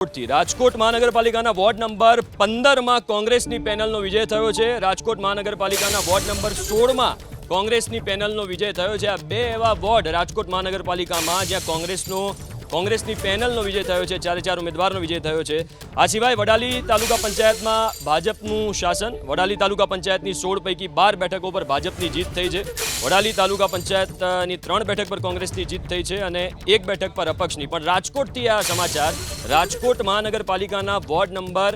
રાજકોટ મહાનગરપાલિકાના ward number 15માં કોંગ્રેસની પેનલનો વિજય થયો છે। રાજકોટ મહાનગરપાલિકાના વોર્ડ નંબર 16માં કોંગ્રેસની પેનલનો વિજય થયો છે। આ બે એવા વોર્ડ રાજકોટ મહાનગરપાલિકામાં જ્યાં કોંગ્રેસની પેનલનો વિજય થયો છે, ચારે ચાર ઉમેદવારનો વિજય થયો છે। આ સિવાય વડાલી તાલુકા પંચાયતમાં ભાજપનું શાસન। વડાલી તાલુકા પંચાયતની 16 પૈકી 12 બેઠકો પર ભાજપની જીત થઈ છે। વડાલી તાલુકા પંચાયતની 3 બેઠક પર કોંગ્રેસની જીત થઈ છે અને 1 બેઠક પર અપક્ષની। પણ રાજકોટથી આ સમાચાર, રાજકોટ મહાનગરપાલિકાના વોર્ડ નંબર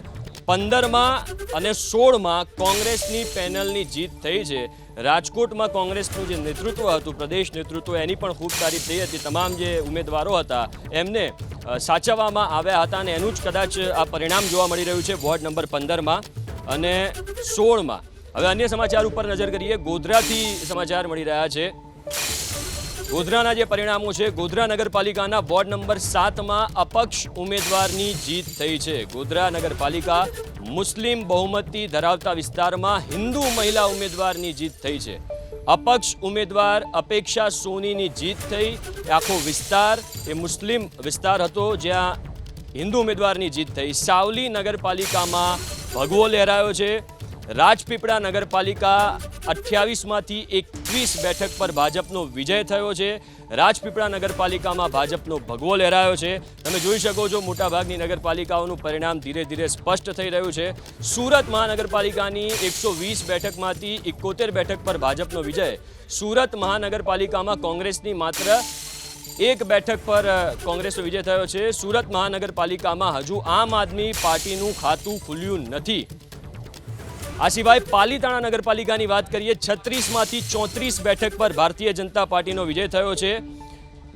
15માં અને 16માં કોંગ્રેસની પેનલની જીત થઈ છે। રાજકોટમાં કોંગ્રેસનું જે નેતૃત્વ હતું, પ્રદેશ નેતૃત્વ, એની પણ ખૂબ તારીફ થઈ હતી। તમામ જે ઉમેદવારો હતા એમને સાચવવામાં આવ્યા હતા અને એનું જ કદાચ આ પરિણામ જોવા મળી રહ્યું છે વોર્ડ નંબર 15માં અને 16માં। હવે અન્ય સમાચાર ઉપર નજર કરીએ। ગોધરાથી સમાચાર મળી રહ્યા છે। ગોધરાના જે પરિણામો છે, ગોધરા નગરપાલિકાના વોર્ડ નંબર 7માં અપક્ષ ઉમેદવારની જીત થઈ છે। ગોધરા નગરપાલિકા મુસ્લિમ બહુમતી ધરાવતા વિસ્તારમાં હિન્દુ મહિલા ઉમેદવારની જીત થઈ છે। અપક્ષ ઉમેદવાર અપેક્ષા સોનીની જીત થઈ। આખો વિસ્તાર એ મુસ્લિમ વિસ્તાર હતો જ્યાં હિન્દુ ઉમેદવારની જીત થઈ। સાવલી નગરપાલિકામાં ભગવો લહેરાયો છે। રાજપીપળા નગરપાલિકા 28માંથી 21 બેઠક પર ભાજપનો વિજય થયો છે। રાજપીપળા નગરપાલિકામાં ભાજપનો ભગવો લહેરાયો છે। તમે જોઈ શકો છો મોટાભાગની નગરપાલિકાઓનું પરિણામ ધીરે ધીરે સ્પષ્ટ થઈ રહ્યું છે। સુરત મહાનગરપાલિકાની 120 બેઠકમાંથી 71 બેઠક પર ભાજપનો વિજય। સુરત મહાનગરપાલિકામાં કોંગ્રેસની માત્ર 1 બેઠક પર કોંગ્રેસનો વિજય થયો છે। સુરત મહાનગરપાલિકામાં હજુ આમ આદમી પાર્ટીનું ખાતું ખુલ્યું નથી। આ સિવાય પાલીતાણા નગરપાલિકાની વાત કરીએ, 36માંથી 34 બેઠક પર ભારતીય જનતા પાર્ટીનો વિજય થયો છે।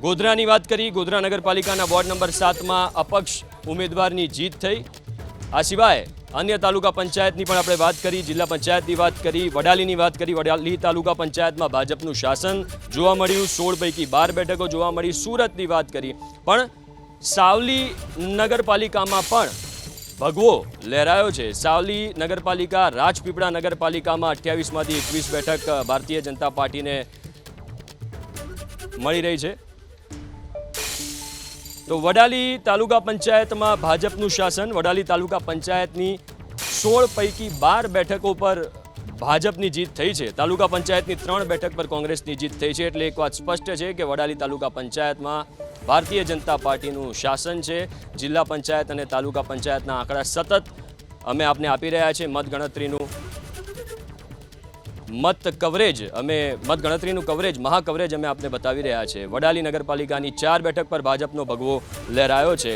ગોધરાની વાત કરી, ગોધરા નગરપાલિકાના વોર્ડ નંબર 7માં અપક્ષ ઉમેદવારની જીત થઈ। આ સિવાય અન્ય તાલુકા પંચાયતની પણ આપણે વાત કરી, જિલ્લા પંચાયતની વાત કરી, વડાલીની વાત કરી। વડાલી તાલુકા પંચાયતમાં ભાજપનું શાસન જોવા મળ્યું, 16 પૈકી 12 બેઠકો જોવા મળી। સુરતની વાત કરી, પણ સાવલી નગરપાલિકામાં પણ ભગવો લહેરાયો છે। સાવલી નગરપાલિકા, રાજપીપળા નગરપાલિકામાં 28માંથી 21 બેઠક ભારતીય જનતા પાર્ટીને મળી રહી છે। તો વડાલી તાલુકા પંચાયતમાં ભાજપનું શાસન। વડાલી તાલુકા પંચાયતની 16 પૈકી 12 બેઠકો પર ભાજપની જીત થઈ છે। તાલુકા પંચાયતની 3 બેઠક પર કોંગ્રેસની જીત થઈ છે। એટલે એક વાત સ્પષ્ટ છે કે વડાલી તાલુકા પંચાયતમાં ભારતીય જનતા પાર્ટીનું શાસન છે। જિલ્લા પંચાયત અને તાલુકા પંચાયતના આંકડા સતત અમે આપને આપી રહ્યા છે। મતગણતરીનું કવરેજ, મહાકવરેજ અમે આપને બતાવી રહ્યા છે। વડાલી નગરપાલિકાની 4 બેઠક પર ભાજપનો ભગવો લહેરાયો છે।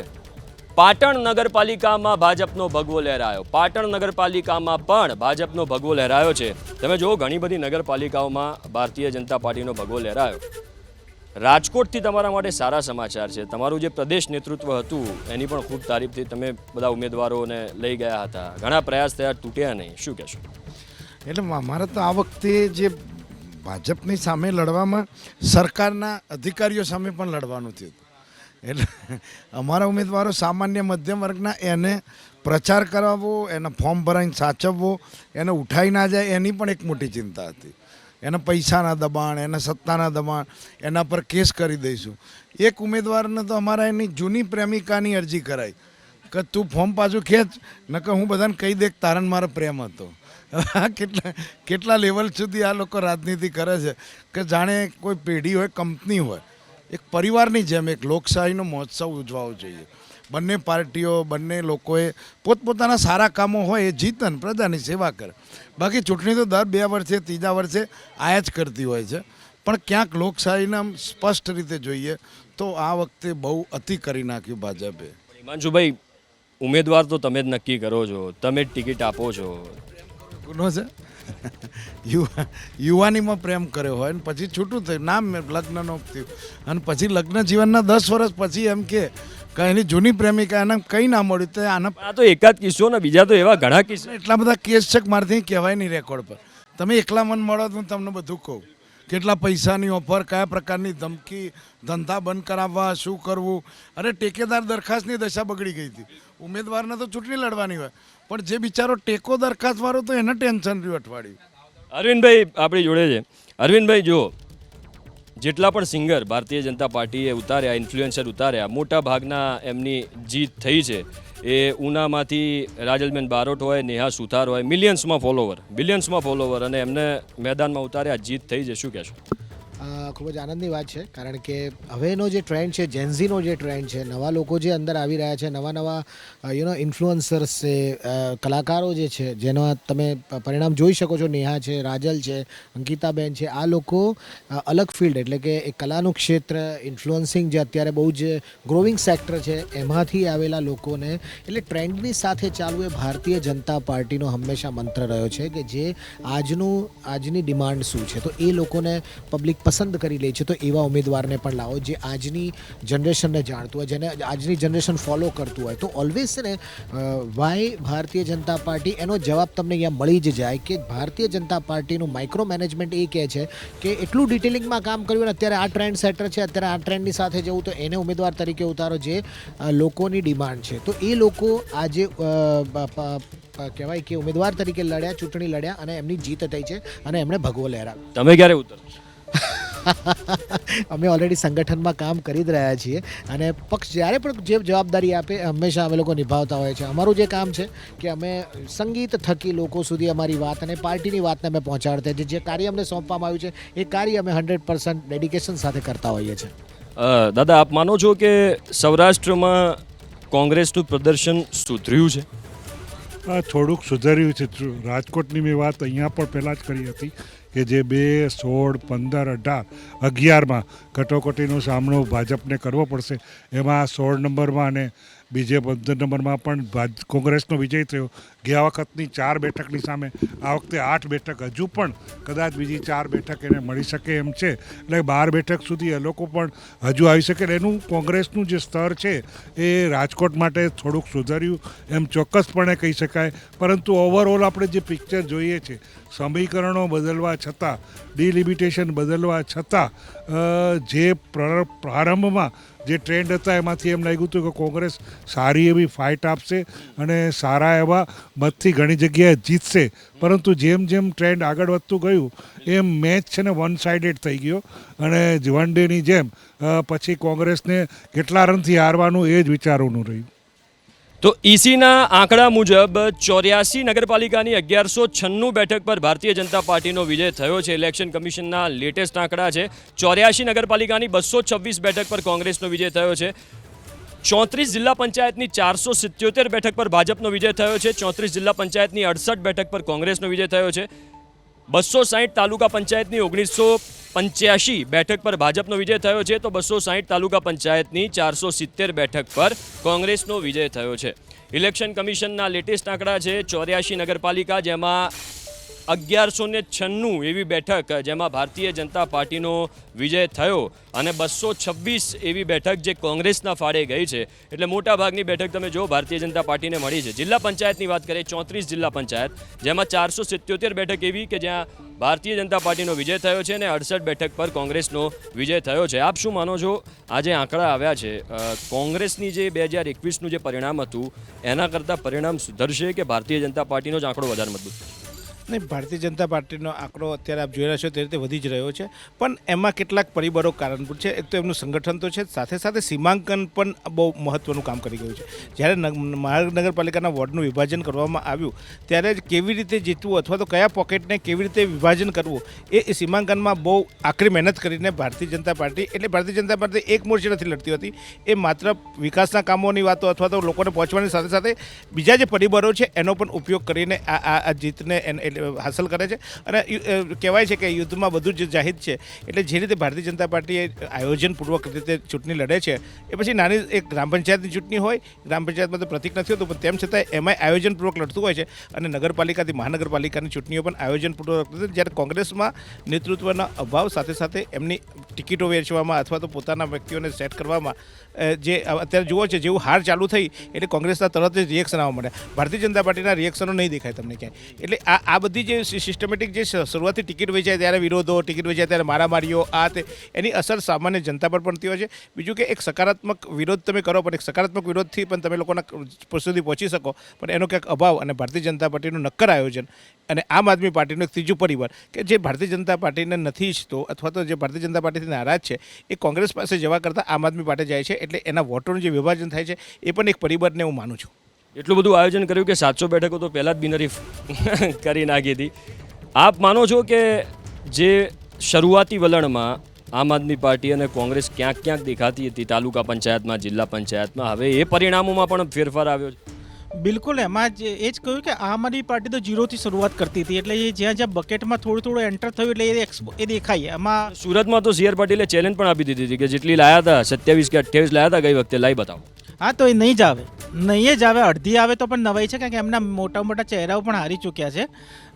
પાટણ નગરપાલિકામાં ભાજપનો ભગવો લહેરાયો। પાટણ નગરપાલિકામાં પણ ભાજપનો ભગવો લહેરાયો છે। તમે જુઓ, ઘણી બધી નગરપાલિકાઓમાં ભારતીય જનતા પાર્ટીનો ભગવો લહેરાયો। રાજકોટથી તમારા માટે સારા સમાચાર છે। તમારું જે પ્રદેશ નેતૃત્વ હતું એની પણ ખૂબ તારીફ થઈ। તમે બધા ઉમેદવારોને લઈ ગયા હતા, ઘણા પ્રયાસ થયા, તૂટ્યા નહીં, શું કહેશો? એટલે મારે તો આ વખતે જે ભાજપની સામે લડવામાં સરકારના અધિકારીઓ સામે પણ લડવાનું થયું હતું। એટલે અમારા ઉમેદવારો સામાન્ય મધ્યમ વર્ગના, એને પ્રચાર કરાવવો, એને ફોર્મ ભરાઈને સાચવવો, એને ઉઠાઈ ના જાય એની પણ એક મોટી ચિંતા હતી। એના પૈસાના દબાણ, એના સત્તાના દબાણ, એના પર કેસ કરી દઈશું। એક ઉમેદવારને તો અમારા એની જૂની પ્રેમિકાની અરજી કરાઈ કે તું ફોર્મ પાછું ખેંચ, નકર હું બધાને કહી દે તારણ મારો પ્રેમ હતો। કેટલા લેવલ સુધી આ લોકો રાજનીતિ કરે છે કે જાણે કોઈ પેઢી હોય, કંપની હોય, એક પરિવારની જેમ એક લોકશાહીનો મહોત્સવ ઉજવાવો જોઈએ। બંને પાર્ટીઓ, બંને લોકોએ પોતપોતાના સારા કામો હોય એ જીતે ને પ્રજાની સેવા કરે। બાકી ચૂંટણી તો દર 2 વર્ષે, 3જા વર્ષે આયા જ કરતી હોય છે। પણ ક્યાંક લોકશાહીને આમ સ્પષ્ટ રીતે જોઈએ તો આ વખતે બહુ અતિ કરી નાખ્યું ભાજપે। હિમાંશુભાઈ, ઉમેદવાર તો તમે જ નક્કી કરો છો, તમે જ ટિકિટ આપો છો। ગુનો છે? યુવાનીમાં પ્રેમ કર્યો હોય ને પછી છૂટું થયું, નામ લગ્નનો થયું, અને પછી લગ્ન જીવનના 10 વર્ષ પછી એમ કે એની જૂની પ્રેમિકા એને કંઈ ના મળ્યું તો આ તો એકાદ કિસ્સો ને, બીજા તો એવા ઘણા કિસ્સા, એટલા બધા કેસ છે કે મારાથી કહેવાય નહીં રેકોર્ડ પર। તમે એકલા મન મળો તો હું તમને બધું કહું, કેટલા પૈસાની ઓફર, કયા પ્રકારની ધમકી, ધંધા બંધ કરાવવા, શું કરવું। અરે ટેકેદાર દરખાસ્તની દશા બગડી ગઈ હતી। ઉમેદવારને તો ચૂંટણી લડવાની હોય, પણ જે બિચારો ટેકો દરખાસ્તવાળો તો એને ટેન્શન રહ્યું અઠવાડિયું। અરવિંદભાઈ આપણી જોડે છે। અરવિંદભાઈ, જુઓ, જેટલા પણ સિંગર ભારતીય જનતા પાર્ટીએ ઉતાર્યા, ઇન્ફ્લુએન્સર ઉતાર્યા, મોટા ભાગના એમની જીત થઈ છે. એ ઉનામાંથી રાજલબેન બારોટ હોય, નેહા સુથાર હોય, બિલિયન્સમાં ફોલોવર અને એમને મેદાનમાં ઉતાર્યા, જીત થઈ છે. શું કહેશો? ખૂબ જ આનંદની વાત છે, કારણ કે હવેનો જે ટ્રેન્ડ છે, જેન્ઝીનો જે ટ્રેન્ડ છે, નવા લોકો જે અંદર આવી રહ્યા છે, નવા ઇન્ફ્લુઅન્સર્સ છે, કલાકારો જે છે, જેનો તમે પરિણામ જોઈ શકો છો. નેહા છે, રાજલ છે, અંકિતાબેન છે, આ લોકો અલગ ફિલ્ડ એટલે કે એક કલાનું ક્ષેત્ર, ઇન્ફ્લુઅન્સિંગ જે અત્યારે બહુ જ ગ્રોવિંગ સેક્ટર છે, એમાંથી આવેલા લોકોને એટલે ટ્રેન્ડની સાથે ચાલવું એ ભારતીય જનતા પાર્ટીનો હંમેશા મંત્ર રહ્યો છે કે જે આજની ડિમાન્ડ શું છે, તો એ લોકોને પબ્લિક પસંદ કરી લે છે. તો એવા ઉમેદવારને પણ લાવો જે આજની જનરેશનને જાણતું હોય, જેને આજની જનરેશન ફોલો કરતું હોય. તો ઓલવેઝ છે ને વાય ભારતીય જનતા પાર્ટી, એનો જવાબ તમને અહીંયા મળી જ જાય કે ભારતીય જનતા પાર્ટીનું માઇક્રો મેનેજમેન્ટ એ કહે છે કે એટલું ડિટેલિંગમાં કામ કર્યું ને અત્યારે આ ટ્રેન્ડ સેટર છે, અત્યારે આ ટ્રેન્ડની સાથે જવું, તો એને ઉમેદવાર તરીકે ઉતારો જે લોકોની ડિમાન્ડ છે. તો એ લોકો આજે કહેવાય કે ઉમેદવાર તરીકે લડ્યા, ચૂંટણી લડ્યા અને એમની જીત થઈ છે અને એમણે ભગવો લહેરાવ્યો. તમે ક્યારે ઉતરશો? અમે ઓલરેડી સંગઠનમાં કામ કરી જ રહ્યા છીએ અને પક્ષ જ્યારે પણ જે જવાબદારી આપે હંમેશા અમે લોકો નિભાવતા હોય છે. અમારું જે કામ છે કે અમે સંગીત થકી લોકો સુધી અમારી વાત અને પાર્ટીની વાતને અમે પહોંચાડતા છીએ. જે કાર્ય અમને સોંપવામાં આવ્યું છે એ કાર્ય અમે 100% ડેડિકેશન સાથે કરતા હોઈએ છીએ. દાદા, આપ માનો છો કે સૌરાષ્ટ્રમાં કોંગ્રેસનું પ્રદર્શન સુધર્યું છે? થોડુંક સુધાર્યું છે. રાજકોટની મેં વાત અહીંયા પણ પહેલાં જ કરી હતી કે જે 2, 16, 15, 18, 11માં કટોકટીનો સામનો ભાજપને કરવો પડશે. એમાં 16 નંબરમાં અને બીજે 15 નંબરમાં પણ કોંગ્રેસનો વિજય થયો. ગયા વખતની 4 બેઠકની સામે આ વખતે 8 બેઠક, હજુ પણ કદાચ બીજી 4 બેઠક એને મળી શકે એમ છે. એટલે 12 બેઠક સુધી એ લોકો પણ હજુ આવી શકે. એનું કોંગ્રેસનું જે સ્તર છે એ રાજકોટ માટે થોડુંક સુધાર્યું એમ ચોક્કસપણે કહી શકાય. પરંતુ ઓવરઓલ આપણે જે પિક્ચર જોઈએ છે, સમીકરણો બદલવા છતાં, ડિલિમિટેશન બદલવા છતાં, જે પ્રારંભમાં જે ટ્રેન્ડ હતા એમાંથી એમ લાગ્યું હતું કે કોંગ્રેસ સારી એવી ફાઇટ આપશે અને સારા એવા મતથી ઘણી જગ્યાએ જીતશે. પરંતુ જેમ જેમ ટ્રેન્ડ આગળ વધતું ગયું એમ મેચ છે ને વન સાઇડેડ થઈ ગયો અને વન ડેની જેમ પછી કોંગ્રેસને કેટલા રનથી હારવાનું એ જ વિચારવાનું રહ્યું. તો ઈસીના આંકડા મુજબ 84 નગરપાલિકાની 1196 બેઠક પર ભારતીય જનતા પાર્ટીનો વિજય થયો છે. ઇલેક્શન કમિશનના લેટેસ્ટ આંકડા છે. 84 નગરપાલિકાની 226 બેઠક પર કોંગ્રેસનો વિજય થયો છે. 34 જિલ્લા પંચાયતની 477 બેઠક પર ભાજપનો વિજય થયો છે. 34 જિલ્લા પંચાયતની 68 બેઠક પર કોંગ્રેસનો વિજય થયો છે. 260 તાલુકા પંચાયતની 1985 બેઠક પર ભાજપનો વિજય થયો છે. તો 260 તાલુકા પંચાયતની 470 બેઠક પર કોંગ્રેસનો વિજય થયો છે. ઇલેક્શન કમિશનના લેટેસ્ટ આંકડા છે. 84 નગરપાલિકા, જેમાં 1196 એવી બેઠક જેમાં ભારતીય જનતા પાર્ટીનો વિજય થયો અને 226 એવી બેઠક જે કોંગ્રેસના ફાળે ગઈ છે. એટલે મોટાભાગની બેઠક તમે જો ભારતીય જનતા પાર્ટીને મળી છે. જિલ્લા પંચાયતની વાત કરીએ, 34 જિલ્લા પંચાયત, જેમાં 477 બેઠક એવી કે જ્યાં ભારતીય જનતા પાર્ટીનો વિજય થયો છે અને 68 બેઠક પર કોંગ્રેસનો વિજય થયો છે. આપ શું માનો છો? આજે આંકડા આવ્યા છે, કોંગ્રેસની જે 2021નું જે પરિણામ હતું એના કરતાં પરિણામ સુધરશે કે ભારતીય જનતા પાર્ટીનો જ આંકડો વધારે મજબૂત થશે? નહીં, ભારતીય જનતા પાર્ટીનો આંકડો અત્યારે આપ જોઈ રહ્યા છો તે રીતે વધી જ રહ્યો છે, પણ એમાં કેટલાક પરિબળો કારણભૂત છે. એક તો એમનું સંગઠન તો છે, સાથે સાથે સીમાંકન પણ બહુ મહત્ત્વનું કામ કરી ગયું છે. જ્યારે મહાનગરપાલિકાના વોર્ડનું વિભાજન કરવામાં આવ્યું ત્યારે જ કેવી રીતે જીતવું અથવા તો કયા પોકેટને કેવી રીતે વિભાજન કરવું એ સીમાંકનમાં બહુ આકરી મહેનત કરીને ભારતીય જનતા પાર્ટી એક મોરચે નથી લડતી હતી. એ માત્ર વિકાસના કામોની વાતો અથવા તો લોકોને પહોંચવાની સાથે સાથે બીજા જે પરિબળો છે એનો પણ ઉપયોગ કરીને આ જીતને હાંસલ કરે છે. અને કહેવાય છે કે યુદ્ધમાં બધું જ જાહિર છે. એટલે જે રીતે ભારતીય જનતા પાર્ટીએ આયોજનપૂર્વક રીતે ચૂંટણી લડે છે, એ પછી નાની એક ગ્રામ પંચાયતની ચૂંટણી હોય, ગ્રામ પંચાયતમાં તો પ્રતિક નથી હોતું, પણ તેમ છતાં એમાંય આયોજનપૂર્વક લડતું હોય છે. અને નગરપાલિકાથી મહાનગરપાલિકાની ચૂંટણીઓ પણ આયોજનપૂર્વક લડતી. જ્યારે કોંગ્રેસમાં નેતૃત્વના અભાવ સાથે સાથે એમની ટિકિટો વેચવામાં અથવા તો પોતાના વ્યક્તિઓને સેટ કરવામાં જે અત્યારે જુઓ છે જેવું હાર ચાલુ થઈ એટલે કોંગ્રેસના તરત જ રિએક્શન આવવા માંડ્યા. ભારતીય જનતા પાર્ટીના રિએક્શનો નહીં દેખાય તમને ક્યાંય. એટલે આ બધી જે સિસ્ટમેટિક જે શરૂઆતથી ટિકિટ વેચાય ત્યારે વિરોધો, ટિકિટ વેચાય ત્યારે મારામારીઓ, આ તે એની અસર સામાન્ય જનતા પર પડતી હોય છે. બીજું કે એક સકારાત્મક વિરોધ તમે કરો પણ એક સકારાત્મક વિરોધથી પણ તમે લોકોના સુધી પહોંચી શકો, પણ એનો ક્યાંક અભાવ અને ભારતીય જનતા પાર્ટીનું નક્કર આયોજન અને આમ આદમી પાર્ટીનું એક ત્રીજું પરિવાર કે જે ભારતીય જનતા પાર્ટીને નથી ઈચ્છતો અથવા તો જે ભારતીય જનતા પાર્ટીથી નારાજ છે એ કોંગ્રેસ પાસે જવા કરતાં આમ આદમી પાર્ટી જાય છે. એટલે એના વોટોનું જે વિભાજન થાય છે એ પણ એક પરિબળને હું માનું છું. એટલું બધું આયોજન કર્યું કે 700 બેઠકો તો પહેલાં જ બિનહરીફ કરી નાખી હતી. આપ માનો છો કે જે શરૂઆતી વલણમાં આમ આદમી પાર્ટી અને કોંગ્રેસ ક્યાંક દેખાતી હતી તાલુકા પંચાયતમાં, જિલ્લા પંચાયતમાં, હવે એ પરિણામોમાં પણ ફેરફાર આવ્યો છે? બિલકુલ, એમાં જ એ જ કહ્યું કે આમ આદમી પાર્ટી તો ઝીરોથી શરૂઆત કરતી હતી, એટલે એ જ્યાં બકેટમાં થોડું એન્ટર થયું એટલે એ દેખાય. એમાં સુરતમાં તો CR પાટીલે ચેલેન્જ પણ આપી દીધી હતી કે જેટલી લાયા હતા 27 કે 28 લાયા હતા ગઈ વખતે, લાઈ બતાવો. હા, તો એ નહીં જ આવે, નહીં જ આવે. અડધી આવે તો પણ નવાઈ છે, કારણ કે એમના મોટા ચહેરાઓ પણ હારી ચૂક્યા છે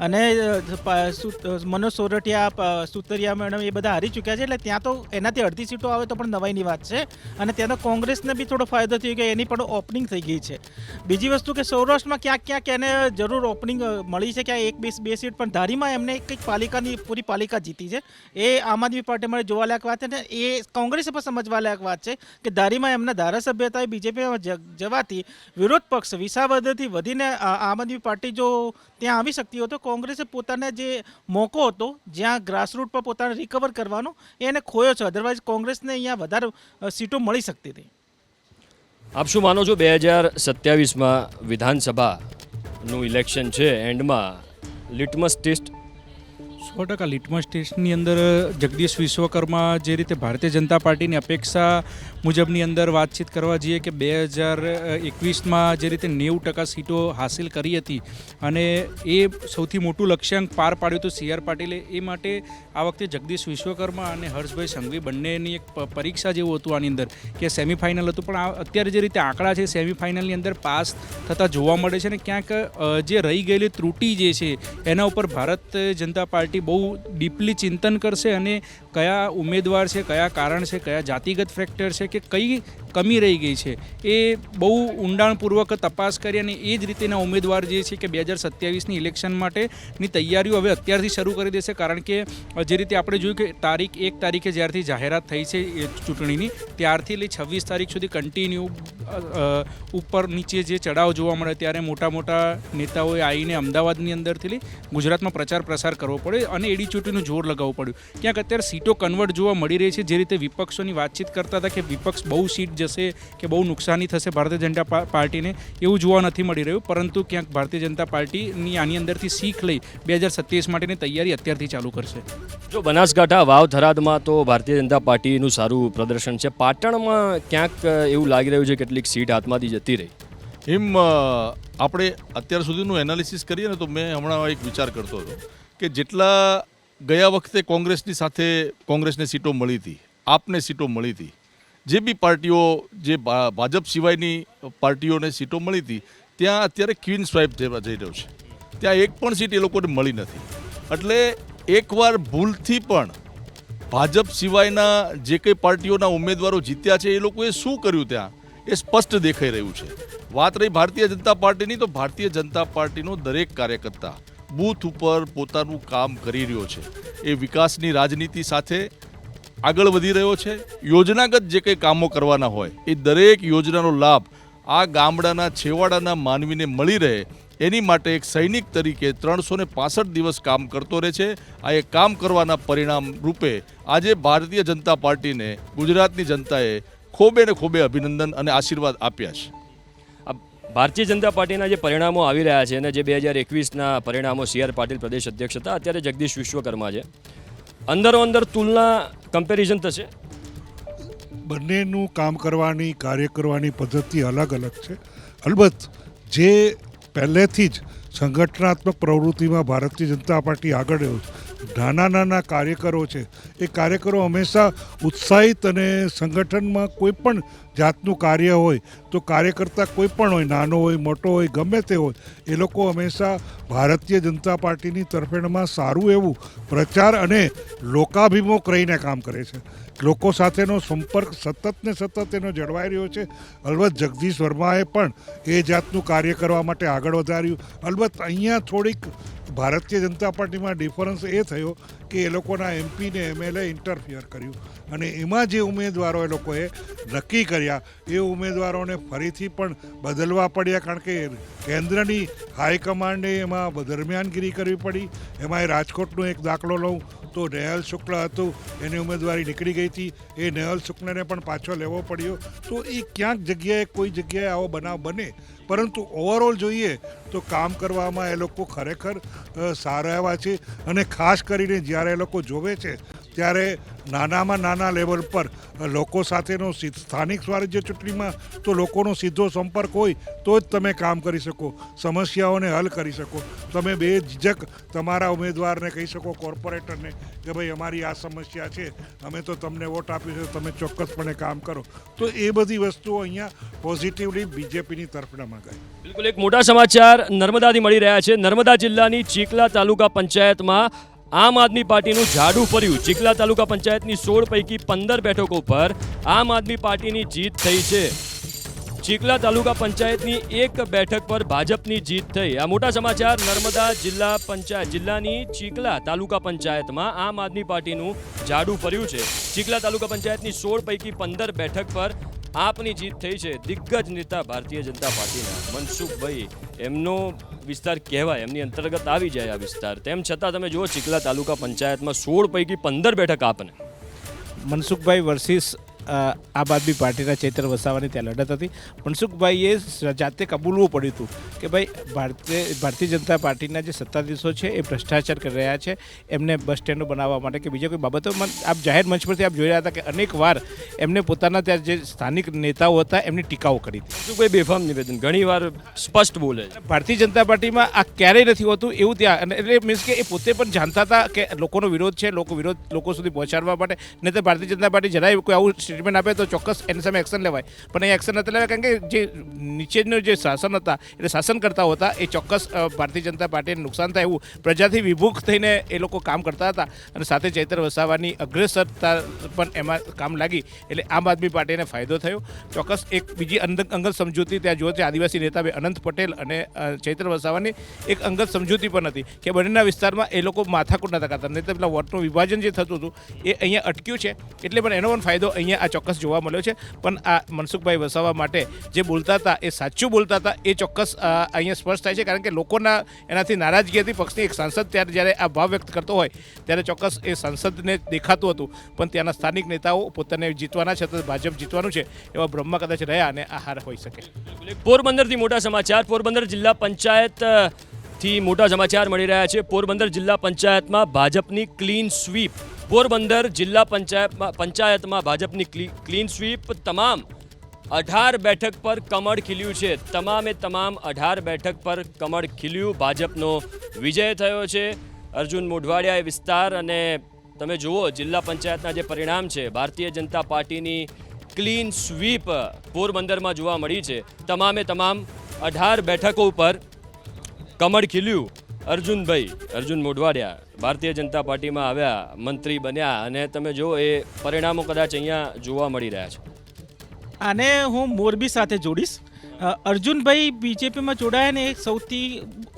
અને મનોજ સોરઠિયા, સુતરિયા મેડમ એ બધા હારી ચૂક્યા છે. એટલે ત્યાં તો એનાથી અડધી સીટો આવે તો પણ નવાઈની વાત છે. અને ત્યાં તો કોંગ્રેસને બી થોડો ફાયદો થયો કે એની પણ ઓપનિંગ થઈ ગઈ છે. બીજી વસ્તુ કે સૌરાષ્ટ્રમાં ક્યાંક એને જરૂર ઓપનિંગ મળી છે, ક્યાં 1-2 સીટ, પણ ધારીમાં એમને કંઈક પાલિકાની પૂરી પાલિકા જીતી છે. એ આમ આદમી પાર્ટી માટે જોવાલાયક વાત છે ને એ કોંગ્રેસે પણ સમજવાલાયક વાત છે કે ધારીમાં એમના ધારાસભ્ય હતા, બીજેપીમાં જવાથી વિરોધ પક્ષ વિસાવદરથી વધીને આમ આદમી પાર્ટી જો ત્યાં આવી શકતી હોય તો કોંગ્રેસે પોતાને જે મોકો હતો જ્યાં ગ્રાસરૂટ પર પોતાને રિકવર કરવાનો એને ખોયો છે. અધરવાઇઝ કોંગ્રેસને અહીંયા વધારે સીટો મળી શકતી હતી. આપ શું માનો છો 2027માં વિધાનસભાનું ઇલેક્શન છે, એન્ડમાં લિટમસ ટેસ્ટ? 100% લિટમસ ટેસ્ટની અંદર જગદીશ વિશ્વકર્મા જે રીતે ભારતીય જનતા પાર્ટીની અપેક્ષા મુજબની અંદર વાતચીત કરવા જઈએ કે 2021માં જે રીતે 90% સીટો હાસિલ કરી હતી અને એ સૌથી મોટું લક્ષ્યાંક પાર પાડ્યું હતું CR પાટીલે, એ માટે આ વખતે જગદીશ વિશ્વકર્મા અને હર્ષભાઈ સંઘવી બંનેની એક પરીક્ષા જેવું હતું આની અંદર કે સેમિફાઇનલ હતું. પણ અત્યારે જે રીતે આંકડા છે સેમિફાઇનલની અંદર પાસ થતા જોવા મળે છે ને ક્યાંક જે રહી ગયેલી ત્રુટિ જે છે એના ઉપર ભારતીય જનતા પાર્ટી બહુ ડીપલી ચિંતન કરશે અને કયા ઉમેદવાર છે, કયા કારણ છે, કયા જાતિગત ફેક્ટર છે કે કઈ કમી રહી ગઈ છે એ બહુ ઊંડાણપૂર્વક તપાસ કરી અને એ જ રીતેના ઉમેદવાર જે છે કે 2027ની ઇલેક્શન માટેની તૈયારીઓ હવે અત્યારથી શરૂ કરી દેશે. કારણ કે જે રીતે આપણે જોયું કે 1 તારીખે જ્યારથી જાહેરાત થઈ છે એ ચૂંટણીની ત્યારથી લઈ 26 તારીખ સુધી કન્ટિન્યુ ઉપર નીચે જે ચડાવ જોવા મળે ત્યારે મોટા નેતાઓએ આવીને અમદાવાદની અંદરથી લઈ ગુજરાતમાં પ્રચાર પ્રસાર કરવો પડે અને એડી ચૂંટણીનું જોર લગાવવું પડ્યું. ક્યાંક અત્યારે સીટો કન્વર્ટ જોવા મળી રહી છે. જે રીતે વિપક્ષોની વાતચીત કરતા હતા કે વિપક્ષ બહુ સીટ જશે કે બહુ નુકસાની થશે ભારતીય જનતા પાર્ટીને, એવું જોવા નથી મળી રહ્યું. પરંતુ ક્યાંક ભારતીય જનતા પાર્ટીની આની અંદરથી શીખ લઈ 2027 માટેની તૈયારી અત્યારથી ચાલુ કરશે. જો બનાસકાંઠા, વાવ, થરાદમાં તો ભારતીય જનતા પાર્ટીનું સારું પ્રદર્શન છે, પાટણમાં ક્યાંક એવું લાગી રહ્યું છે કેટલીક સીટ હાથમાંથી જતી રહી. એમ આપણે અત્યાર સુધીનું એનાલિસિસ કરીએ ને તો મેં હમણાં એક વિચાર કરતો હતો કે જેટલા ગયા વખતે કોંગ્રેસની સાથે કોંગ્રેસને સીટો મળી હતી, આપને સીટો મળી હતી, જે બી પાર્ટીઓ જે ભાજપ સિવાયની પાર્ટીઓને સીટો મળી હતી ત્યાં અત્યારે ક્વીન સ્વાઇપ જઈ રહ્યો છે. ત્યાં એક પણ સીટ એ લોકોને મળી નથી. એટલે એકવાર ભૂલથી પણ ભાજપ સિવાયના જે કંઈ પાર્ટીઓના ઉમેદવારો જીત્યા છે એ લોકોએ શું કર્યું ત્યાં એ સ્પષ્ટ દેખાઈ રહ્યું છે. વાત રહી ભારતીય જનતા પાર્ટીની, તો ભારતીય જનતા પાર્ટીનો દરેક કાર્યકર્તા બૂથ ઉપર પોતાનું કામ કરી રહ્યો છે. એ વિકાસની રાજનીતિ સાથે આગળ વધી રહ્યો છે. યોજનાગત જે કંઈ કામો કરવાના હોય એ દરેક યોજનાનો લાભ આ ગામડાના છેવાડાના માનવીને મળી રહે એની માટે એક સૈનિક તરીકે 365 દિવસ કામ કરતો રહે છે. આ એક કામ કરવાના પરિણામ રૂપે આજે ભારતીય જનતા પાર્ટીને ગુજરાતની જનતાએ ખોબે ને ખોબે અભિનંદન અને આશીર્વાદ આપ્યા છે. ભારતીય જનતા પાર્ટીના જે પરિણામો આવી રહ્યા છે અને જે 2021ના પરિણામો CR પાટીલ પ્રદેશ અધ્યક્ષ હતા, અત્યારે જગદીશ વિશ્વકર્મા છે, અંદરો અંદર તુલના કમ્પેરિઝન થશે? બંનેનું કામ કરવાની, કાર્ય કરવાની પદ્ધતિ અલગ છે. અલબત્ત જે પહેલેથી જ સંગઠનાત્મક પ્રવૃત્તિમાં ભારતીય જનતા પાર્ટી આગળ રહ્યું છે નાના નાના કાર્યકરો છે એ કાર્યકરો હંમેશા ઉત્સાહિત અને સંગઠનમાં કોઈ પણ જાતનું કાર્ય હોય તો કાર્યકર્તા કોઈ પણ હોય, નાનો હોય મોટો હોય ગમે તે હોય, એ લોકો હંમેશા ભારતીય જનતા પાર્ટીની તરફેણમાં સારું એવું પ્રચાર અને લોકાભિમુખ રહીને કામ કરે છે. લોકો સાથેનો સંપર્ક સતત ને સતત એનો જળવાઈ રહ્યો છે. અલબત્ત જગદીશ વર્માએ પણ એ જાતનું કાર્ય કરવા માટે આગળ વધાર્યું. અલબત્ત અહીંયા થોડીક ભારતીય જનતા પાર્ટીમાં ડિફરન્સ એ થયો કે એ લોકોના MP ને MLA ઇન્ટરફિયર કર્યું અને એમાં જે ઉમેદવારો એ લોકોએ નક્કી કર્યા એ ઉમેદવારોને ફરીથી પણ બદલવા પડ્યા, કારણ કે કેન્દ્રની હાઈકમાન્ડે એમાં દરમિયાનગીરી કરવી પડી. એમાં એ રાજકોટનો એક દાખલો લઉં તો નેહલ શુક્લ હતું, એની ઉમેદવારી નીકળી ગઈ હતી, એ નેહલ શુક્લને પણ પાછો લેવો પડ્યો. તો એ ક્યાંક જગ્યાએ કોઈ જગ્યાએ આવો બનાવ બને, પરંતુ ઓવરઓલ જોઈએ તો કામ કરવામાં એ લોકો ખરેખર સારા એવા છે. અને ખાસ કરીને જ્યારે એ લોકો જોવે છે ત્યારે નાનામાં નાના લેવલ પર લોકો સાથેનો સ્થાનિક સ્વરાજ્ય ચૂંટણીમાં તો લોકોનો સીધો સંપર્ક હોય તો જ તમે કામ કરી શકો, સમસ્યાઓને હલ કરી શકો. તમે બેઝિઝક તમારા ઉમેદવારને કહી શકો, કોર્પોરેટરને, કે ભાઈ અમારી આ સમસ્યા છે, અમે તો તમને વોટ આપીશું, તમે ચોક્કસપણે કામ કરો. તો એ બધી વસ્તુઓ અહીંયા પોઝિટિવલી બીજેપીની તરફેણમાં ગઈ. બિલકુલ એક મોટા સમાચાર નર્મદાથી મળી રહ્યા છે. નર્મદા જિલ્લાની ચીખલા તાલુકા પંચાયતમાં આમ આદમી પાર્ટીનું જાડું ફર્યું. ચીખલા તાલુકા પંચાયતની 16 પૈકી 15 બેઠકો પર આમ આદમી પાર્ટીની જીત થઈ છે. ચીખલા તાલુકા પંચાયતની એક બેઠક પર ભાજપની જીત થઈ. આ મોટા સમાચાર નર્મદા જિલ્લાની ચીખલા તાલુકા પંચાયતમાં આમ આદમી પાર્ટીનું જાડું ફર્યું છે. ચીખલા તાલુકા પંચાયતની 16 પૈકી 15 બેઠક પર આપની જીત થઈ છે. દિગ્ગજ નેતા ભારતીય જનતા પાર્ટીના મનસુખભાઈ, એમનો વિસ્તાર કહેવાય, એમની અંતર્ગત આવી જાય આ વિસ્તાર, તેમ છતાં તમે જુઓ ચીખલા તાલુકા પંચાયતમાં 16 પૈકી 15 બેઠક આપને. મનસુખભાઈ વર્સિસ આમ આદમી પાર્ટીના ચૈતર વસાવાની ત્યાં લડત હતી. મનસુખભાઈએ જાતે કબૂલવું પડ્યું હતું કે ભાઈ ભારતીય જનતા પાર્ટીના જે સત્તાધીશો છે એ ભ્રષ્ટાચાર કરી રહ્યા છે, એમને બસ સ્ટેન્ડો બનાવવા માટે કે બીજા કોઈ બાબતોમાં આપ જાહેર મંચ પરથી આપ જોઈ રહ્યા હતા કે અનેક વાર એમને પોતાના ત્યાં જે સ્થાનિક નેતાઓ હતા એમની ટીકાઓ કરી હતી. મનસુખભાઈ બેફામ નિવેદન ઘણીવાર સ્પષ્ટ બોલે છે. ભારતીય જનતા પાર્ટીમાં આ ક્યારેય નથી હોતું એવું ત્યાં, અને એટલે મીન્સ કે એ પોતે પણ જાણતા હતા કે લોકોનો વિરોધ છે, લોકો સુધી પહોંચાડવા માટે. નહીં તો ભારતીય જનતા પાર્ટી જરાય કોઈ આવું સ્ટેટમેન્ટ આપે તો ચોક્કસ એની સામે એક્શન લેવાય, પણ એ એક્શન નથી લેવાય, કારણ કે જે નીચેનું જે શાસન હતા એટલે શાસનકર્તાઓ હતા એ ચોક્કસ ભારતીય જનતા પાર્ટીને નુકસાન થાય એવું પ્રજાથી વિભુખ થઈને એ લોકો કામ કરતા હતા. અને સાથે ચૈતર વસાવાની અગ્રેસરતા પણ એમાં કામ લાગી એટલે આમ આદમી પાર્ટીને ફાયદો થયો. ચોક્કસ એક બીજી અંગત સમજૂતી ત્યાં જો છે આદિવાસી નેતા અનંત પટેલ અને ચૈતર વસાવાની એક અંગત સમજૂતી પણ હતી કે બંનેના વિસ્તારમાં એ લોકો માથાકૂટ નતા કરતા, નહીં તો પેલા વોટનું વિભાજન જે થતું હતું એ અહીંયા અટક્યું છે. એટલે પણ એનો પણ ફાયદો અહીંયા આ ચોક્કસ જોવા મળ્યો છે. પણ આ મનસુખભાઈ વસાવા માટે જે બોલતા હતા એ સાચું બોલતા હતા એ ચોક્કસ અહીંયા સ્પષ્ટ થાય છે, કારણ કે લોકોના એનાથી નારાજગી હતી. પક્ષની એક સાંસદ ત્યારે જ્યારે આ ભાવ વ્યક્ત કરતો હોય ત્યારે ચોક્કસ એ સાંસદને દેખાતું હતું, પણ ત્યાંના સ્થાનિક નેતાઓ પોતાને જીતવાના છે તો ભાજપ જીતવાનું છે એવા બ્રહ્મા કદાચ રહ્યા અને આ હાર હોઈ શકે. પોરબંદરથી મોટા સમાચાર. પોરબંદર જિલ્લા પંચાયતથી મોટા સમાચાર મળી રહ્યા છે. પોરબંદર જિલ્લા પંચાયતમાં ભાજપની ક્લીન સ્વીપ. પોરબંદર જિલ્લા પંચાયતમાં ભાજપની ક્લીન સ્વીપ. તમામ 18 બેઠક પર કમળ ખીલ્યું છે. તમામે તમામ 18 બેઠક પર કમળ ખીલ્યું. ભાજપનો વિજય થયો છે. અર્જુન મોઢવાડિયા એ વિસ્તાર અને તમે જુઓ જિલ્લા પંચાયતના જે પરિણામ છે, ભારતીય જનતા પાર્ટીની ક્લીન સ્વીપ પોરબંદરમાં જોવા મળી છે. તમામે તમામ 18 બેઠકો ઉપર કમળ ખીલ્યું. અર્જુન મોઢવાડિયા ભારતીય જનતા પાર્ટીમાં આવ્યા, મંત્રી બન્યા અને તમે જો એ પરિણામો કદાચ અહીંયા જોવા મળી રહ્યા છે. આને હું મોરબી સાથે જોડીશ. અર્જુનભાઈ બીજેપીમાં જોડાયા ને એક સૌથી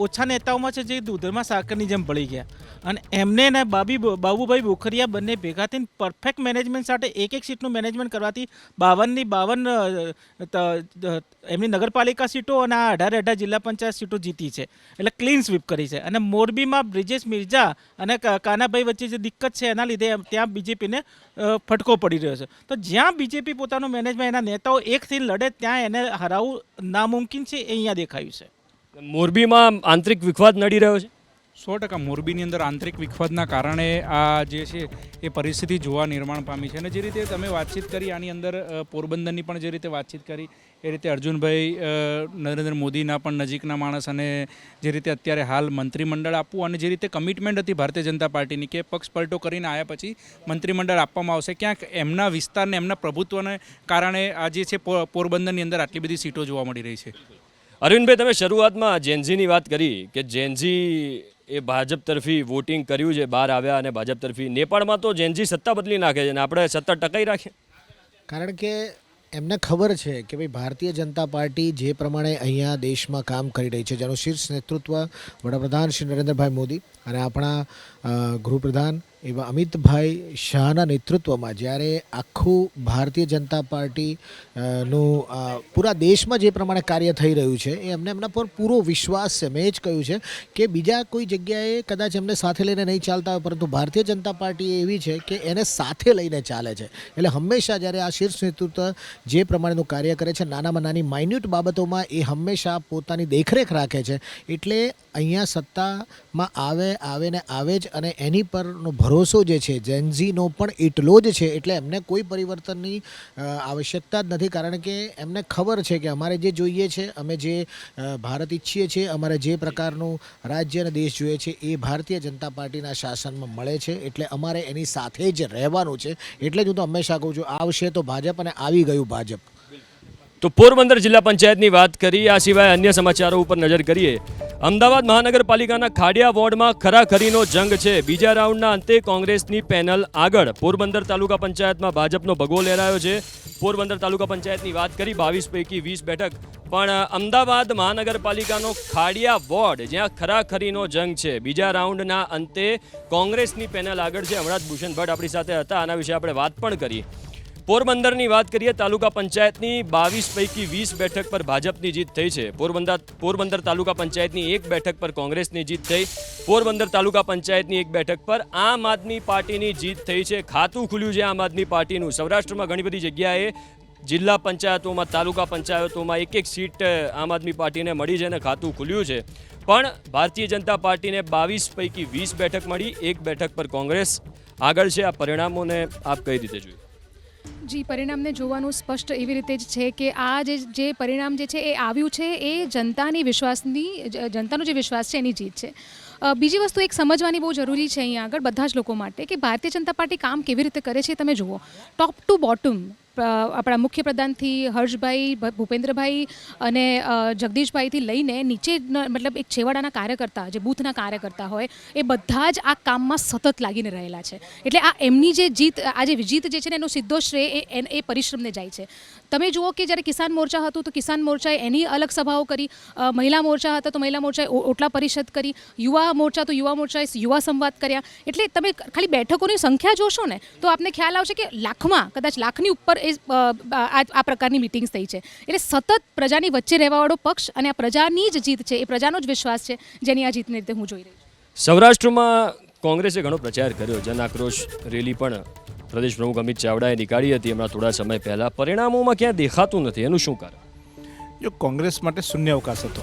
ઓછા નેતાઓમાં છે જે દૂધમાં સાકરની જેમ ભળી ગયા, અને એમને ને બાબુભાઈ બોખરિયા બંને ભેગા થઈને પરફેક્ટ મેનેજમેન્ટ સાથે એક સીટનું મેનેજમેન્ટ કરવાથી 52 એમની નગરપાલિકા સીટો અને આ 18 જિલ્લા પંચાયત સીટો જીતી છે. એટલે ક્લીન સ્વીપ કરી છે. અને મોરબીમાં બ્રિજેશ મિર્ઝા અને કાનાભાઈ વચ્ચે જે દિક્કત છે એના લીધે ત્યાં બીજેપીને ફટકો પડી રહ્યો છે. તો જ્યાં બીજેપી પોતાનું મેનેજમેન્ટ એના નેતાઓ એકથી લડે ત્યાં એને હરાવવું નામુમકિન છે, એ અહીંયા દેખાયું છે. મોરબીમાં આંતરિક વિખવાદ નડી રહ્યો છે. 100% મોરબીની અંદર આંતરિક વિખવાદના કારણે આ જે છે એ પરિસ્થિતિ જોવા નિર્માણ પામી છે. અને જે રીતે તમે વાતચીત કરી આની અંદર પોરબંદરની પણ જે રીતે વાતચીત કરી એ રીતે અર્જુનભાઈ નરેન્દ્ર મોદીના પણ નજીકના માણસ અને જે રીતે અત્યારે હાલ મંત્રીમંડળ આપવું અને જે રીતે કમિટમેન્ટ હતી ભારતીય જનતા પાર્ટીની કે પક્ષ પલટો કરીને આવ્યા પછી મંત્રીમંડળ આપવામાં આવશે, ક્યાંક એમના વિસ્તારને એમના પ્રભુત્વને કારણે આ જે છે પોરબંદરની અંદર આટલી બધી સીટો જોવા મળી રહી છે. અરવિંદભાઈ, તમે શરૂઆતમાં જેનઝીની વાત કરી કે જેનઝી એ ભાજપ તરફી વોટિંગ કર્યું છે, બહાર આવ્યા અને ભાજપ તરફી. નેપાળમાં તો જેનઝી સત્તા બદલી નાખે છે અને આપણે સત્તા ટકાઈ રાખીએ. કારણ કે એમને ખબર છે કે ભાઈ ભારતીય જનતા પાર્ટી જે પ્રમાણે અહીંયા દેશમાં કામ કરી રહી છે, જેનું શીર્ષ નેતૃત્વ વડાપ્રધાન શ્રી નરેન્દ્રભાઈ મોદી અને આપણા ગૃહપ્રધાન એવા અમિતભાઈ શાહના નેતૃત્વમાં જ્યારે આખું ભારતીય જનતા પાર્ટી નું પૂરા દેશમાં જે પ્રમાણે કાર્ય થઈ રહ્યું છે એ એમને એમના પર પૂરો વિશ્વાસ છે. મેં જ કહ્યું છે કે બીજા કોઈ જગ્યાએ કદાચ એમને સાથે લઈને નહીં ચાલતા હોય, પરંતુ ભારતીય જનતા પાર્ટી એવી છે કે એને સાથે લઈને ચાલે છે. એટલે હંમેશા જ્યારે આ શીર્ષ નેતૃત્વ જે પ્રમાણેનું કાર્ય કરે છે, નાનામાં નાની માઇન્યુટ બાબતોમાં એ હંમેશા પોતાની દેખરેખ રાખે છે. એટલે અહીંયા સત્તામાં આવે ને આવે જ, અને એની પરનો ભરોસો જે છે જેનઝીનો પણ એટલો જ છે. એટલે એમને કોઈ પરિવર્તનની આવશ્યકતા જ નથી, કારણ કે એમને ખબર છે કે અમારે જે જોઈએ છે, અમે જે ભારત ઈચ્છીએ છીએ, અમારે જે પ્રકારનું રાજ્ય અને દેશ જોઈએ છે એ ભારતીય જનતા પાર્ટીના શાસનમાં મળે છે. એટલે અમારે એની સાથે જ રહેવાનું છે. એટલે જ હું તો હંમેશા કહું છું, આવશે તો ભાજપ અને આવી ગયું ભાજપ. તો પોરબંદર જિલ્લા પંચાયતની વાત કરી. આ સિવાય અન્ય સમાચારો ઉપર નજર કરીએ. અમદાવાદ મહાનગરપાલિકાના ખાડિયા વોર્ડમાં ખરાખરીનો જંગ છે. બીજા રાઉન્ડના અંતે કોંગ્રેસની પેનલ આગળ. પોરબંદર તાલુકા પંચાયતમાં ભાજપનો ભગવો લહેરાયો છે. પોરબંદર તાલુકા પંચાયતની વાત કરી, 22 પૈકી 20 બેઠક. પણ અમદાવાદ મહાનગરપાલિકાનો ખાડિયા વોર્ડ, જ્યાં ખરાખરીનો જંગ છે, બીજા રાઉન્ડના અંતે કોંગ્રેસની પેનલ આગળ છે. હમણાં જ ભૂષણ ભટ્ટ આપણી સાથે હતા, આના વિશે આપણે વાત પણ કરી. પોરબંદરની વાત કરીએ, તાલુકા પંચાયતની 22 પૈકી 20 બેઠક પર ભાજપની જીત થઈ છે. પોરબંદર તાલુકા પંચાયતની 1 બેઠક પર કોંગ્રેસની જીત થઈ. પોરબંદર તાલુકા પંચાયતની 1 બેઠક પર આમ આદમી પાર્ટીની જીત થઈ છે. ખાતું ખુલ્યું છે આમ આદમી પાર્ટીનું. સૌરાષ્ટ્રમાં ઘણી બધી જગ્યાએ જિલ્લા પંચાયતોમાં, તાલુકા પંચાયતોમાં એક સીટ આમ આદમી પાર્ટીને મળી છે અને ખાતું ખુલ્યું છે. પણ ભારતીય જનતા પાર્ટીને 22 પૈકી 20 બેઠક મળી, 1 બેઠક પર કોંગ્રેસ આગળ છે. આ પરિણામોને આપ કઈ રીતે જોયું? જી, પરિણામને જોવાનું સ્પષ્ટ એવી રીતે જ છે કે આ જે પરિણામ જે છે એ આવ્યું છે એ જનતાનો જે વિશ્વાસ છે એની જીત છે. બીજી વસ્તુ એક સમજવાની બહુ જરૂરી છે અહીંયા આગળ બધા જ લોકો માટે કે ભારતીય જનતા પાર્ટી કામ કેવી રીતે કરે છે. તમે જુઓ, ટોપ ટુ બોટમ આપણા મુખ્યપ્રધાનથી હર્ષભાઈ, ભૂપેન્દ્રભાઈ અને જગદીશભાઈથી લઈને નીચે, મતલબ એક છેવાડાના કાર્યકર્તા, જે બૂથના કાર્યકર્તા હોય, એ બધા જ આ કામમાં સતત લાગીને રહેલા છે. એટલે આ એમની જે જીત, આ જે જીત જે છે ને એનો સીધો શ્રેય એ પરિશ્રમને જાય છે. તમે જુઓ કે જ્યારે કિસાન મોરચા હતું તો કિસાન મોરચાએ એની અલગ સભાઓ કરી, મહિલા મોરચા હતા તો મહિલા મોરચાએ ઓટલા પરિષદ કરી, યુવા મોરચા તો યુવા મોરચાએ યુવા સંવાદ કર્યા. એટલે તમે ખાલી બેઠકોની સંખ્યા જોશો ને તો આપને ખ્યાલ આવશે કે લાખમાં, કદાચ લાખની ઉપર આ પ્રકારની મિટિંગ્સ થઈ છે. એટલે સતત પ્રજાની વચ્ચે રહેવાવાળો પક્ષ અને આ પ્રજાની જ જીત છે, એ પ્રજાનો જ વિશ્વાસ છે, જેની આ જીતને રીતે હું જોઈ રહી છું. સૌરાષ્ટ્રમાં કોંગ્રેસે ઘણો પ્રચાર કર્યો. જન આક્રોશ રેલી પણ પ્રદેશ પ્રમુખ અમિત ચાવડાએ નીકાળી હતી હમણાં થોડા સમય પહેલાં. પરિણામોમાં ક્યાં દેખાતું નથી, એનું શું કારણ? જો કોંગ્રેસ માટે શૂન્ય અવકાશ હતો,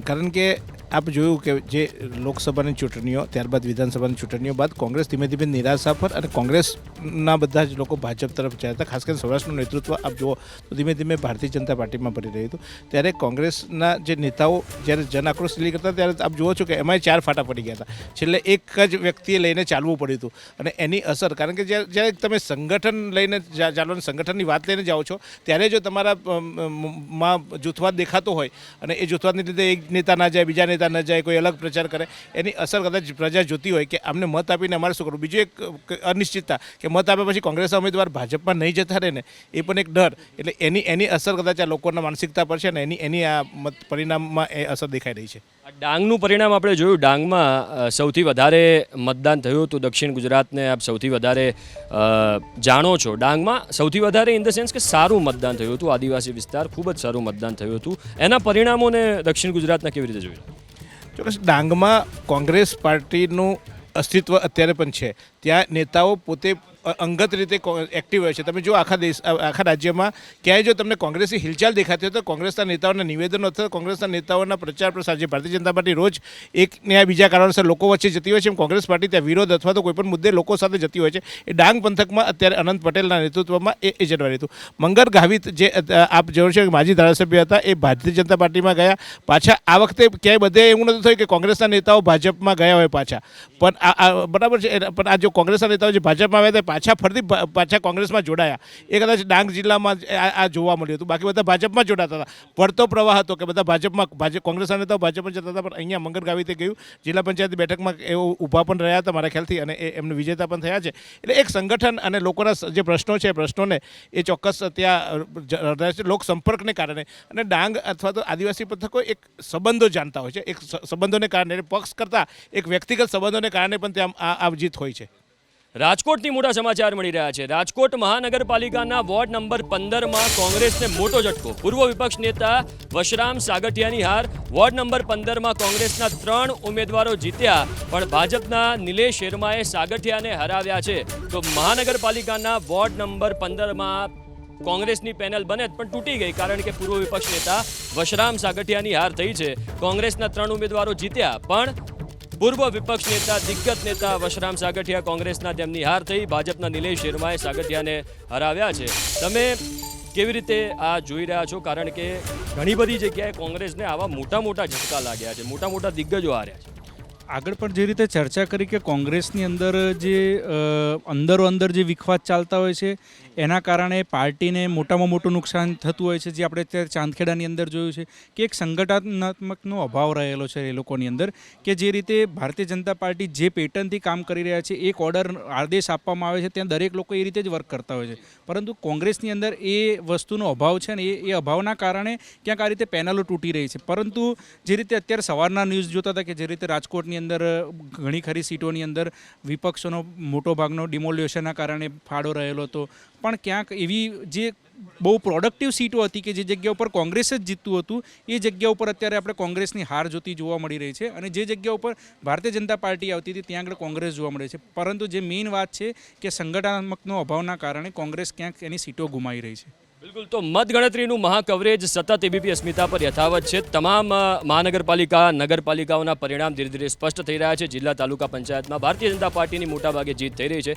કારણ કે આપ જોયું કે જે લોકસભાની ચૂંટણીઓ, ત્યારબાદ વિધાનસભાની ચૂંટણીઓ બાદ કોંગ્રેસ ધીમે ધીમે નિરાશા પર, અને કોંગ્રેસના બધા જ લોકો ભાજપ તરફ જતા હતા. ખાસ કરીને સૌરાષ્ટ્રનું નેતૃત્વ આપ જુઓ તો ધીમે ધીમે ભારતીય જનતા પાર્ટીમાં ભરી રહ્યું હતું. ત્યારે કોંગ્રેસના જે નેતાઓ જ્યારે જન આક્રોશ રેલી કરતા ત્યારે આપ જુઓ છો કે એમાંય 4 ફાટા પડી ગયા હતા. છેલ્લે એક જ વ્યક્તિએ લઈને ચાલવું પડ્યું હતું. અને એની અસર, કારણ કે જ્યારે તમે સંગઠન લઈને ચાલો, સંગઠનની વાત લઈને જાઓ છો, ત્યારે જો તમારા માં જૂથવાદ દેખાતો હોય અને એ જૂથવાદને લીધે એક નેતા ના જાય, બીજા નેતા ન જાય, કોઈ અલગ પ્રચાર કરે, એની અસર કદાચ પ્રજા જોતી હોય કે આમને મત આપીને અમારે શું કરવું. બીજું એક અનિશ્ચિતતા કે મત આપ્યા પછી કોંગ્રેસના ઉમેદવાર ભાજપમાં નહીં જતા રહે ને, એ પણ એક ડર. એટલે એની અસર કદાચ આ લોકોના માનસિકતા પર છે ને એની આ મત પરિણામમાં એ અસર દેખાઈ રહી છે. ડાંગનું પરિણામ આપણે જોયું. ડાંગમાં સૌથી વધારે મતદાન થયું હતું. દક્ષિણ ગુજરાતને આપ સૌથી વધારે જાણો છો. ડાંગમાં સૌથી વધારે ઇન ધ સેન્સ કે સારું મતદાન થયું હતું. આદિવાસી વિસ્તાર, ખૂબ જ સારું મતદાન થયું હતું. એના પરિણામોને દક્ષિણ ગુજરાતના કેવી રીતે જોયું? ચોક્કસ ડાંગમાં કોંગ્રેસ પાર્ટીનું અસ્તિત્વ અત્યારે પણ છે. ત્યાં નેતાઓ પોતે અંગત રીતે એક્ટિવ હોય છે. તમે જો આખા રાજ્યમાં ક્યાંય જો તમને કોંગ્રેસની હિલચાલ દેખાતી હોય તો કોંગ્રેસના નેતાઓના નિવેદનો અથવા કોંગ્રેસના નેતાઓના પ્રચાર પ્રસાર જે ભારતીય જનતા પાર્ટી રોજ એક ને બીજા કારણોસર લોકો વચ્ચે જતી હોય છે, એમ કોંગ્રેસ પાર્ટી ત્યાં વિરોધ અથવા તો કોઈપણ મુદ્દે લોકો સાથે જતી હોય છે. એ ડાંગ પંથકમાં અત્યારે અનંત પટેલના નેતૃત્વમાં એ જળવાઈ હતું. મંગર ગાવિત જે આપ જોયું છે માજી ધારાસભ્ય હતા, એ ભારતીય જનતા પાર્ટીમાં ગયા. પાછા આ વખતે ક્યાંય બધે એવું નથી થયું કે કોંગ્રેસના નેતાઓ ભાજપમાં ગયા હોય પાછા, પણ બરાબર છે. પણ આ જો કોંગ્રેસના નેતાઓ જે ભાજપમાં આવ્યા હતા પાછા કોંગ્રેસમાં જોડાયા, એ કદાચ ડાંગ જિલ્લામાં આ જોવા મળ્યું હતું. બાકી બધા ભાજપમાં જોડાતા હતા. પડતો પ્રવાહ હતો કે બધા કોંગ્રેસના નેતાઓ ભાજપમાં જતા હતા, પણ અહીંયા મંગર ગાવિતે ગયું. જિલ્લા પંચાયત બેઠકમાં એઓ ઊભા પણ રહ્યા હતા મારા ખ્યાલથી, અને એમને વિજેતા પણ થયા છે. એટલે એક સંગઠન અને લોકોના જે પ્રશ્નો છે એ પ્રશ્નોને એ ચોક્કસ ત્યાં લોક સંપર્કને કારણે અને ડાંગ અથવા તો આદિવાસી પંથકો એક સંબંધો જાણતા હોય છે. એક સંબંધોને કારણે પક્ષ કરતાં એક વ્યક્તિગત સંબંધોને કારણે પણ ત્યાં આ જીત હોય છે. રાજકોટથી મોટા સમાચાર મળી રહ્યા છે. રાજકોટ મહાનગરપાલિકાના વોર્ડ નંબર 15માં કોંગ્રેસને મોટો ઝટકો. પૂર્વ વિપક્ષ નેતા વશરામ સાગઠિયાની હાર. વોર્ડ નંબર 15માં કોંગ્રેસના 3 ઉમેદવારો જીત્યા, પણ ભાજપના નિલેશ શર્માએ સાગઠિયાને હરાવ્યા છે. તો મહાનગરપાલિકાના વોર્ડ નંબર 15માં કોંગ્રેસની પેનલ બને પણ તૂટી ગઈ, કારણ કે પૂર્વ વિપક્ષ નેતા વશરામ સાગઠિયાની હાર થઈ છે. કોંગ્રેસના 3 ઉમેદવારો જીત્યા, પણ પૂર્વ વિપક્ષ નેતા દિગ્ગજ નેતા વશરામ સાગઠિયા કોંગ્રેસના તેમની હાર થઈ. ભાજપના નિલેશ શર્માએ સાગઠિયાને હરાવ્યા છે. તમે કેવી રીતે આ જોઈ રહ્યા છો? કારણ કે ઘણી બધી જગ્યાએ કોંગ્રેસને આવા મોટા મોટા ઝટકા લાગ્યા છે, મોટા મોટા દિગ્ગજો હાર્યા છે. આગળ પણ જે રીતે ચર્ચા કરી કે કોંગ્રેસની અંદર જે અંદરો અંદર જે વિખવાદ ચાલતા હોય છે એના કારણે પાર્ટીને મોટામાં મોટું નુકસાન થતું હોય છે. જે આપણે અત્યારે ચાંદખેડાની અંદર જોયું છે કે એક સંગઠનાત્મકનો અભાવ રહેલો છે એ લોકોની અંદર, કે જે રીતે ભારતીય જનતા પાર્ટી જે પેટર્નથી કામ કરી રહ્યા છે, એક ઓર્ડર આદેશ આપવામાં આવે છે ત્યાં દરેક લોકો એ રીતે જ વર્ક કરતા હોય છે. પરંતુ કોંગ્રેસની અંદર એ વસ્તુનો અભાવ છે ને એ અભાવના કારણે ક્યાંક આ રીતે પેનલો તૂટી રહી છે. પરંતુ જે રીતે અત્યારે સવારના ન્યૂઝ જોતા હતા કે જે રીતે રાજકોટની અંદર ઘણી ખરી સીટોની અંદર વિપક્ષોનો મોટો ભાગનો ડિમોલ્યુશનના કારણે ફાળો રહેલો હતો, પણ ક્યાંક એવી જે બહુ પ્રોડક્ટિવ સીટો હતી કે જે જગ્યા ઉપર કોંગ્રેસ જ જીતતું હતું એ જગ્યા ઉપર અત્યારે આપણે કોંગ્રેસની હાર જોતી જોવા મળી રહી છે. અને જે જગ્યા ઉપર ભારતીય જનતા પાર્ટી આવતી હતી ત્યાં આગળ કોંગ્રેસ જોવા મળે છે. પરંતુ જે મેઇન વાત છે કે સંગઠનાત્મકનો અભાવના કારણે કોંગ્રેસ ક્યાંક એની સીટો ગુમાવી રહી છે. બિલકુલ. તો મતગણતરીનું મહાકવરેજ સતત એબીપી અસ્મિતા પર યથાવત છે. તમામ મહાનગરપાલિકા નગરપાલિકાઓના પરિણામ ધીરે ધીરે સ્પષ્ટ થઈ રહ્યા છે. જિલ્લા તાલુકા પંચાયતમાં ભારતીય જનતા પાર્ટીની મોટાભાગે જીત થઈ રહી છે.